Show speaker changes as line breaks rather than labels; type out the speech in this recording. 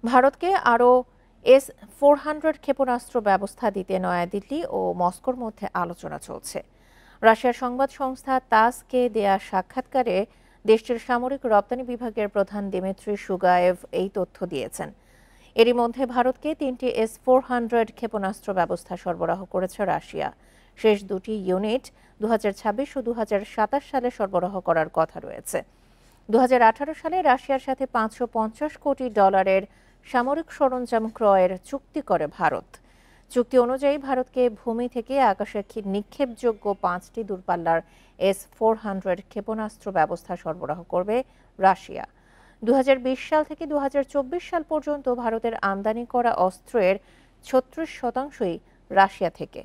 ভারতকে আরও S-400 ক্ষেপণাস্ত্র ব্যবস্থা দিতে নয়াদিল্লি ও মস্কোর মধ্যে আলোচনা চলছে। রাশিয়ার সংবাদ সংস্থা তাসকে দেয়া সাক্ষাৎকারে দেশটির সামরিক রপ্তানি বিভাগের প্রধান দিমিত্রি সুগায়েভ এই তথ্য দিয়েছেন। এরই মধ্যে ভারতকে ৩টি S-400 ক্ষেপণাস্ত্র ব্যবস্থা সরবরাহ করেছে রাশিয়া। শেষ দুটি ইউনিট ২০২৬ ও ২০২৭ সালে সরবরাহ করার কথা রয়েছে। ২০১৮ সালে রাশিয়ার সাথে $৫৫০ কোটি সামরিক সরঞ্জাম ক্রয়ের চুক্তি করে ভারত। চুক্তি অনুযায়ী ভারতকে ভূমি থেকে আকাশে নিক্ষেপযোগ্য ৫টি দূরপাল্লার S-400 ক্ষেপণাস্ত্র ব্যবস্থা সরবরাহ করবে রাশিয়া। ২০২০ সাল থেকে ২০২৪ সাল পর্যন্ত ভারতের আমদানি করা অস্ত্রের ৩৬% রাশিয়া থেকে।